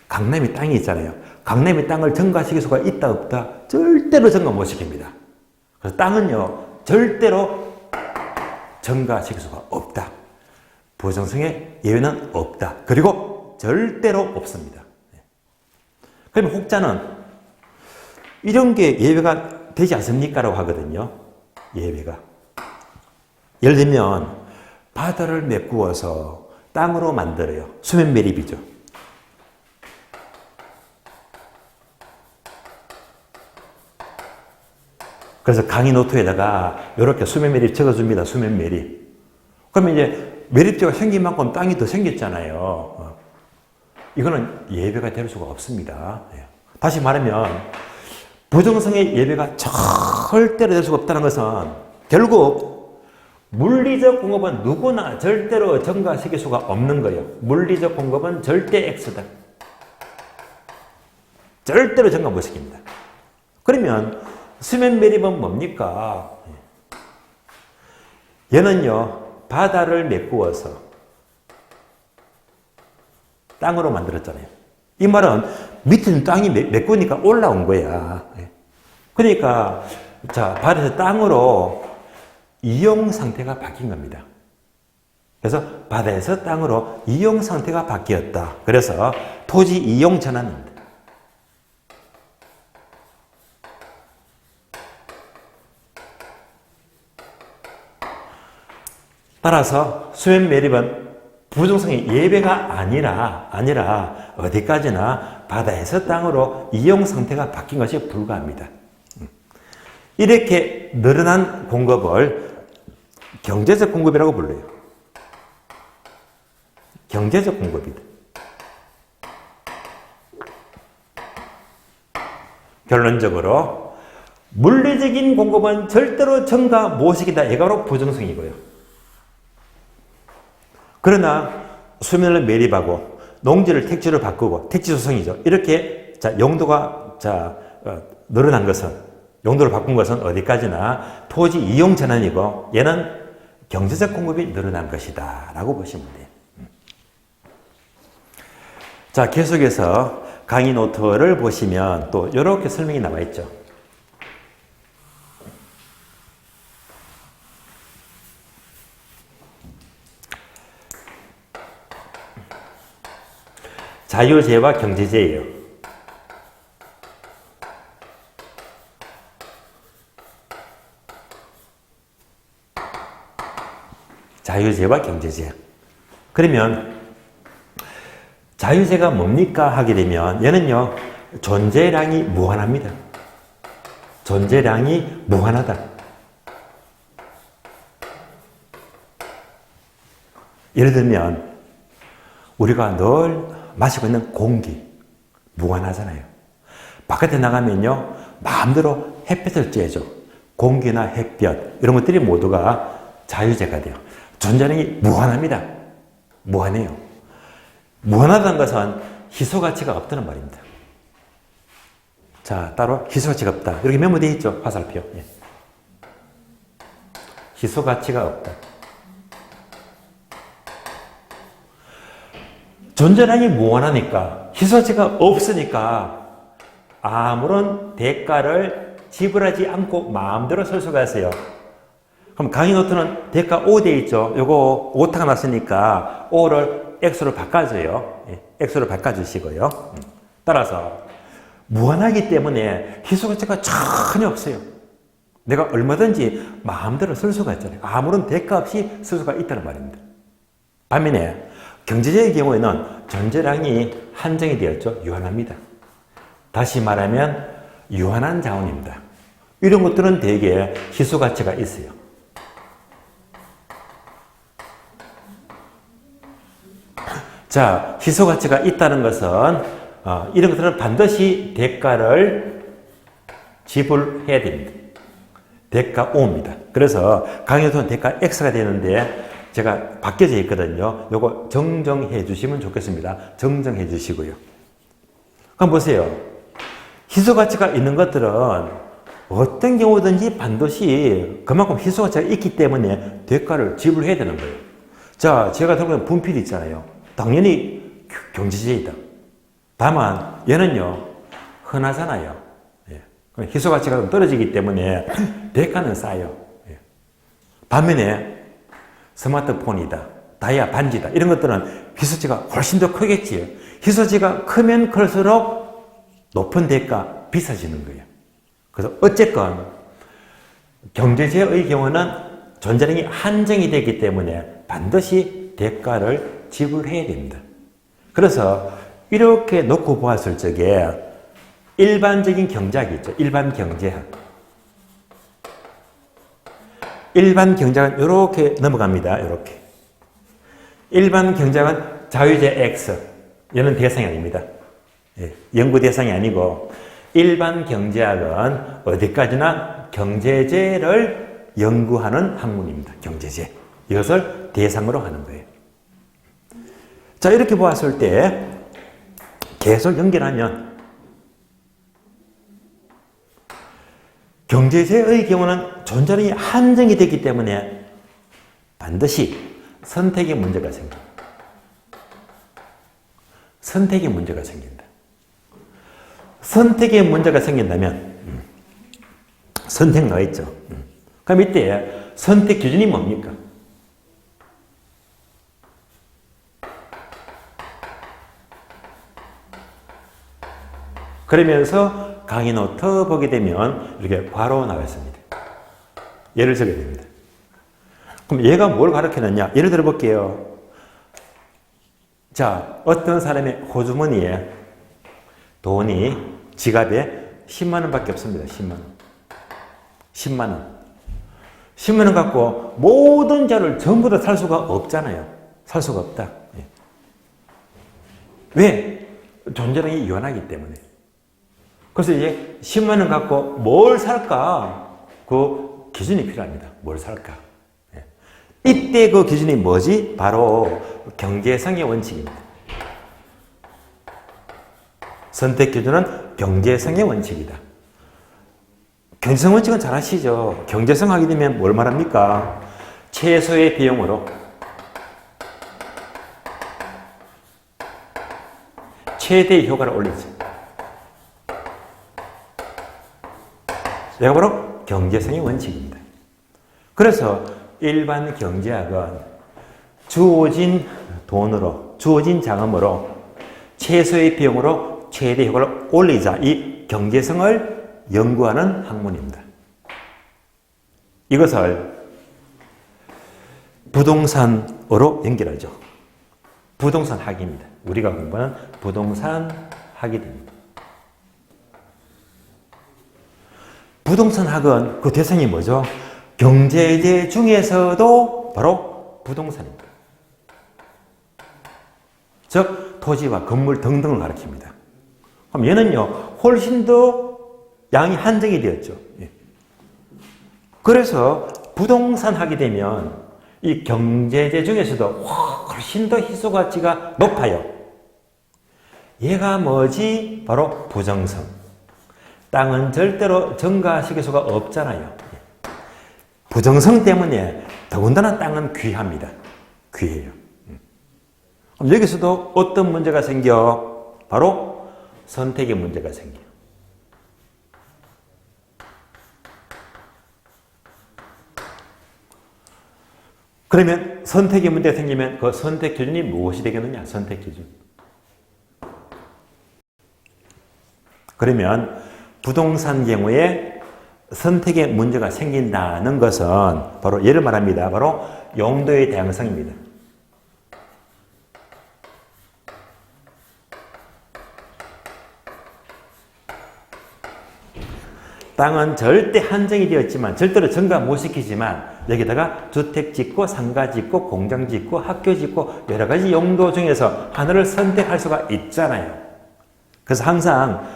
강남이 땅이 있잖아요. 강남이 땅을 증가시킬 수가 있다 없다? 절대로 증가 못 시킵니다. 그래서 땅은요 절대로 증가시킬 수가 없다. 부정성의 예외는 없다. 그리고 절대로 없습니다. 그러면 혹자는 이런 게 예외가 되지 않습니까? 라고 하거든요. 예외가. 예를 들면 바다를 메꾸어서 땅으로 만들어요. 수면 매립이죠. 그래서 강의 노트에다가 이렇게 수면 매립 적어줍니다. 수면 매립. 그러면 이제 매립지가 생긴 만큼 땅이 더 생겼잖아요. 이거는 예외가 될 수가 없습니다. 다시 말하면 부정성의 예외가 절대로 될 수가 없다는 것은 결국 물리적 공급은 누구나 절대로 증가시킬 수가 없는 거예요. 물리적 공급은 절대 X다. 절대로 증가 못 시킵니다. 그러면 수면 매립은 뭡니까? 얘는요 바다를 메꾸어서 땅으로 만들었잖아요. 이 말은 밑에는 땅이 메꾸니까 올라온 거야. 그러니까 자 바다에서 땅으로 이용 상태가 바뀐 겁니다. 그래서 바다에서 땅으로 이용 상태가 바뀌었다. 그래서 토지 이용 전환입니다. 따라서 수면 매립은 부정성의 예외가 아니라 어디까지나 바다에서 땅으로 이용 상태가 바뀐 것이 불가합니다. 이렇게 늘어난 공급을 경제적 공급이라고 불러요. 경제적 공급이다. 결론적으로 물리적인 공급은 절대로 증가 못 시킨다. 얘가 바로 부정성이고요. 그러나 수면을 매립하고 농지를 택지로 바꾸고 택지 조성이죠. 이렇게 자 용도가 늘어난 것은 용도를 바꾼 것은 어디까지나 토지 이용 전환이고 얘는 경제적 공급이 늘어난 것이다 라고 보시면 돼요. 자, 계속해서 강의 노트를 보시면 또 이렇게 설명이 나와 있죠. 자유재와 경제재예요. 자유재와 경제재. 그러면 자유재가 뭡니까 하게 되면 얘는요, 존재량이 무한합니다. 존재량이 무한하다. 예를 들면 우리가 늘 마시고 있는 공기 무한하잖아요. 바깥에 나가면요, 마음대로 햇볕을 쬐죠. 공기나 햇볕 이런 것들이 모두가 자유재가 돼요. 존재량이 무한합니다. 무한해요. 무한하다는 것은 희소가치가 없다는 말입니다. 자, 따로 희소가치가 없다. 이렇게 메모되어 있죠. 화살표. 예. 희소가치가 없다. 존재량이 무한하니까, 희소가치가 없으니까 아무런 대가를 지불하지 않고 마음대로 쓸 수가 있어요. 그럼 강의 노트는 대가 O 되어 있죠. 요거 오타가 났으니까 O를 X로 바꿔줘요. X로 바꿔주시고요. 따라서 무한하기 때문에 희소가치가 전혀 없어요. 내가 얼마든지 마음대로 쓸 수가 있잖아요. 아무런 대가 없이 쓸 수가 있다는 말입니다. 반면에 경제재의 경우에는 존재량이 한정이 되었죠. 유한합니다. 다시 말하면 유한한 자원입니다. 이런 것들은 대개 희소가치가 있어요. 자, 희소가치가 있다는 것은 이런 것들은 반드시 대가를 지불해야 됩니다. 대가 O입니다. 그래서 강의노트는 대가 X가 되는데 제가 바뀌어져 있거든요. 요거 정정해 주시면 좋겠습니다. 정정해 주시고요. 그럼 보세요. 희소가치가 있는 것들은 어떤 경우든지 반드시 그만큼 희소가치가 있기 때문에 대가를 지불해야 되는 거예요. 자, 제가 들고 있는 분필 있잖아요. 당연히 경제재이다. 다만 얘는요, 흔하잖아요. 예. 희소가치가 좀 떨어지기 때문에 대가는 싸요. 예. 반면에 스마트폰이다, 다이아 반지다, 이런 것들은 희소가치가 훨씬 더 크겠지요. 희소가치가 크면 클수록 높은 대가 비싸지는 거예요. 그래서 어쨌건 경제재의 경우는 존재량이 한정이 되기 때문에 반드시 대가를 지불해야 됩니다. 그래서 이렇게 놓고 보았을 적에 일반적인 경제학이 있죠. 일반 경제학. 일반 경제학은 이렇게 넘어갑니다. 이렇게. 일반 경제학은 자유재 X. 얘는 대상이 아닙니다. 예, 연구 대상이 아니고 일반 경제학은 어디까지나 경제재를 연구하는 학문입니다. 경제재. 이것을 대상으로 하는 거예요. 자, 이렇게 보았을 때 계속 연결하면 경제재의 경우는 존재량이 한정이 되기 때문에 반드시 선택의 문제가 생깁니다. 선택의 문제가 생긴다. 선택의 문제가 생긴다면 선택 나와 있죠. 그럼 이때 선택 기준이 뭡니까? 그러면서 강의 노트 보게 되면 이렇게 괄호 나와 있습니다. 예를 적어야 됩니다. 그럼 얘가 뭘 가르치느냐? 예를 들어 볼게요. 자, 어떤 사람의 호주머니에 돈이 지갑에 10만 원밖에 없습니다. 10만 원. 10만 원. 10만 원 갖고 모든 자를 전부 다 살 수가 없잖아요. 살 수가 없다. 예. 왜? 존재량이 유한하기 때문에. 그래서 이제 10만 원 갖고 뭘 살까? 그 기준이 필요합니다. 뭘 살까? 예. 이때 그 기준이 뭐지? 바로 경제성의 원칙입니다. 선택 기준은 경제성의 원칙이다. 경제성 원칙은 잘 아시죠? 경제성 하게 되면 뭘 말합니까? 최소의 비용으로 최대 효과를 올리죠. 이가 바로 경제성의 원칙입니다. 그래서 일반 경제학은 주어진 돈으로, 주어진 자금으로 최소의 비용으로 최대 효과를 올리자, 이 경제성을 연구하는 학문입니다. 이것을 부동산으로 연결하죠. 부동산 학입니다. 우리가 공부하는 부동산 학이 됩니다. 부동산 학은 그 대상이 뭐죠? 경제제 중에서도 바로 부동산입니다. 즉 토지와 건물 등등을 가리킵니다. 그럼 얘는요 훨씬 더 양이 한정이 되었죠. 그래서 부동산 학이 되면 이 경제제 중에서도 훨씬 더 희소 가치가 높아요. 얘가 뭐지? 바로 부정성. 땅은 절대로 증가시킬 수가 없잖아요. 부정성 때문에 더군다나 땅은 귀합니다. 귀해요. 그럼 여기서도 어떤 문제가 생겨? 바로 선택의 문제가 생겨. 그러면 선택의 문제가 생기면 그 선택 기준이 무엇이 되겠느냐? 선택 기준. 그러면 부동산 경우에 선택의 문제가 생긴다는 것은 바로 예를 말합니다. 바로 용도의 다양성입니다. 땅은 절대 한정이 되었지만 절대로 증가 못 시키지만 여기다가 주택 짓고 상가 짓고 공장 짓고 학교 짓고 여러 가지 용도 중에서 하나를 선택할 수가 있잖아요. 그래서 항상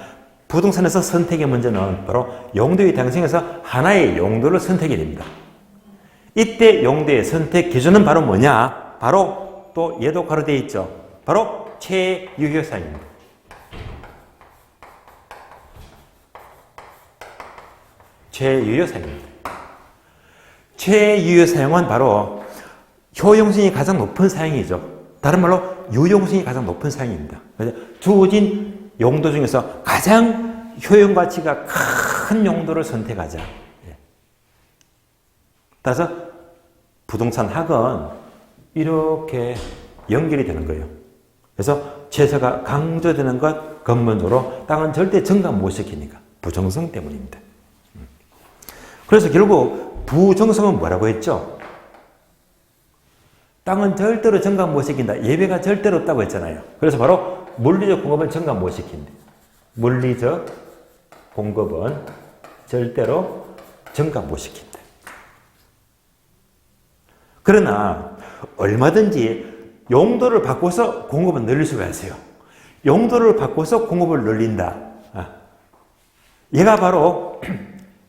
부동산에서 선택의 문제는 바로 용도의 다양성에서 하나의 용도를 선택해야 됩니다. 이때 용도의 선택 기준은 바로 뭐냐? 바로 또 얘도 가로되어 있죠. 바로 최유효사입니다. 최유효사입니다. 최유효사용은 바로 효용성이 가장 높은 사용이죠. 다른 말로 유용성이 가장 높은 사용입니다. 그래서 주어진 용도 중에서 가장 효용 가치가 큰 용도를 선택하자. 따라서 부동산 학은 이렇게 연결이 되는 거예요. 그래서 최소가 강조되는 것 근본적으로 땅은 절대 증가 못 시키니까 부정성 때문입니다. 그래서 결국 부정성은 뭐라고 했죠? 땅은 절대로 증가 못 시킨다. 예배가 절대로 없다고 했잖아요. 그래서 바로 물리적 공급은 증가 못 시킨다. 물리적 공급은 절대로 증가 못 시킨다. 그러나 얼마든지 용도를 바꿔서 공급을 늘릴 수가 있어요. 용도를 바꿔서 공급을 늘린다. 얘가 바로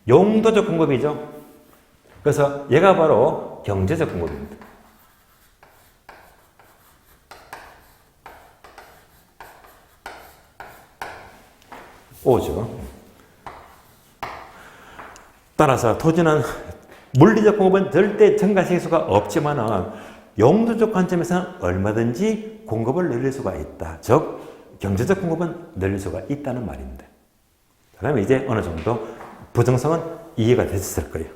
용도적 공급이죠. 그래서 얘가 바로 경제적 공급입니다. 오죠. 따라서 토지는 물리적 공급은 절대 증가시킬 수가 없지만은 용도적 관점에서는 얼마든지 공급을 늘릴 수가 있다. 즉 경제적 공급은 늘릴 수가 있다는 말입니다. 그러면 이제 어느 정도 부정성은 이해가 됐을 거예요.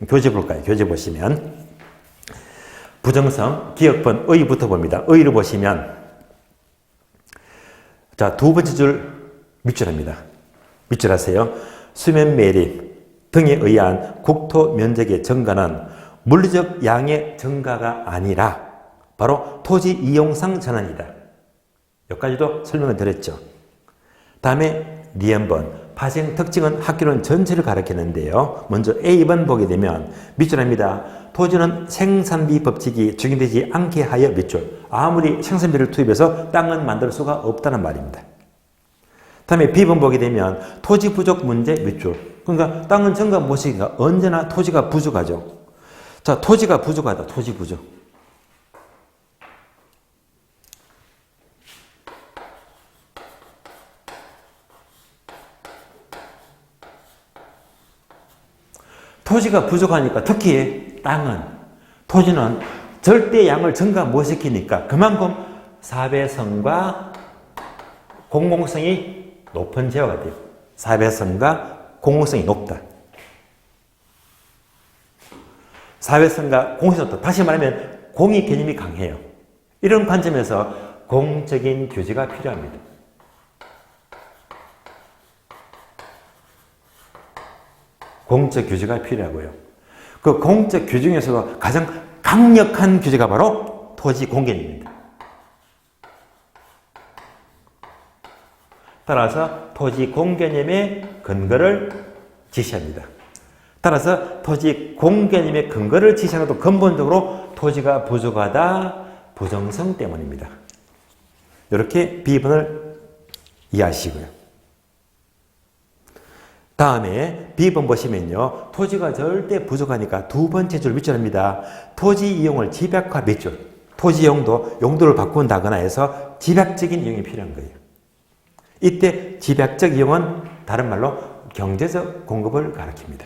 교재 볼까요? 교재 보시면 부정성 기역번 의부터 봅니다. 의를 보시면 자, 두 번째 줄 밑줄입니다. 밑줄 하세요. 수면 매립 등에 의한 국토 면적의 증가는 물리적 양의 증가가 아니라 바로 토지 이용상 전환이다. 여기까지도 설명을 드렸죠. 다음에 니은번 파생 특징은 학교는 전체를 가리키는데요. 먼저 A번 보게 되면 밑줄입니다. 토지는 생산비 법칙이 적용되지 않게 하여 밑줄. 아무리 생산비를 투입해서 땅은 만들 수가 없다는 말입니다. 다음에 B번 보게 되면 토지 부족 문제 밑줄. 그러니까 땅은 증가 못 시키니까 언제나 토지가 부족하죠. 자, 토지가 부족하다. 토지 부족. 토지가 부족하니까 특히 땅은, 토지는 절대 양을 증가 못 시키니까 그만큼 사배성과 공공성이 높은 재화가 돼요. 사회성과 공공성이 높다. 사회성과 공공성이 높다. 다시 말하면 공의 개념이 강해요. 이런 관점에서 공적인 규제가 필요합니다. 공적 규제가 필요하고요. 그 공적 규제 중에서도 가장 강력한 규제가 바로 토지 공개입니다. 따라서 토지 공개념의 근거를 지시합니다. 따라서 토지 공개념의 근거를 지시하는 것도 근본적으로 토지가 부족하다, 부정성 때문입니다. 이렇게 B번을 이해하시고요. 다음에 B번 보시면요. 토지가 절대 부족하니까 두 번째 줄 밑줄입니다. 토지 이용을 집약화 밑줄. 토지 이용도 용도를 바꾼다거나 해서 집약적인 이용이 필요한 거예요. 이때 집약적 이용은 다른 말로 경제적 공급을 가리킵니다.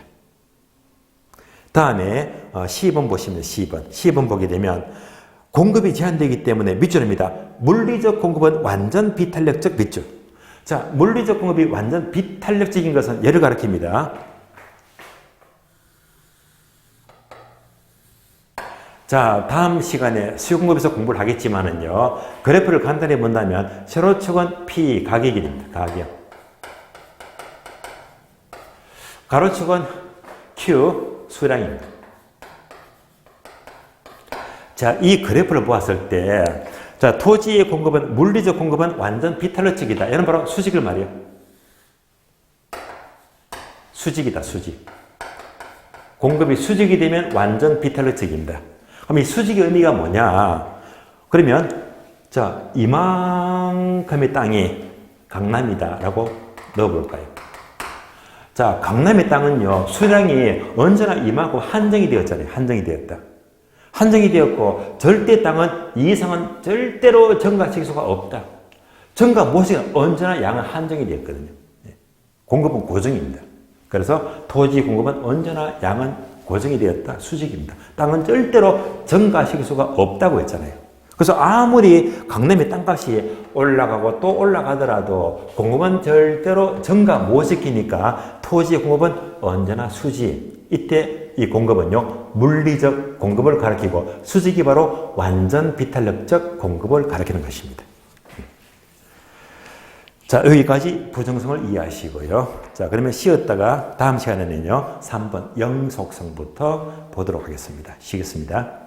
다음에 C번 보시면 C번 보게 되면 공급이 제한되기 때문에 밑줄입니다. 물리적 공급은 완전 비탄력적 밑줄. 자, 물리적 공급이 완전 비탄력적인 것은 예를 가리킵니다. 자, 다음 시간에 수요공급에서 공부를 하겠지만은요, 그래프를 간단히 본다면, 세로축은 P 가격입니다. 가격. 가로축은 Q 수량입니다. 자, 이 그래프를 보았을 때, 자, 토지의 공급은, 물리적 공급은 완전 비탄력적이다. 얘는 바로 수직을 말이에요. 수직이다, 수직. 공급이 수직이 되면 완전 비탄력적입니다. 그럼 이 수직의 의미가 뭐냐? 그러면, 자, 이만큼의 땅이 강남이다라고 넣어볼까요? 자, 강남의 땅은요, 수량이 언제나 이만큼 한정이 되었잖아요. 한정이 되었다. 한정이 되었고, 절대 땅은 이 이상은 절대로 증가시킬 수가 없다. 증가 모식은 언제나 양은 한정이 되었거든요. 공급은 고정입니다. 그래서 토지 공급은 언제나 양은 고정이 되었다. 수직입니다. 땅은 절대로 증가시킬 수가 없다고 했잖아요. 그래서 아무리 강남의 땅값이 올라가고 또 올라가더라도 공급은 절대로 증가 못 시키니까 토지 공급은 언제나 수직. 이때 이 공급은요, 물리적 공급을 가리키고 수직이 바로 완전 비탄력적 공급을 가리키는 것입니다. 자, 여기까지 부정성을 이해하시고요. 자, 그러면 쉬었다가 다음 시간에는요, 3번 영속성부터 보도록 하겠습니다. 쉬겠습니다.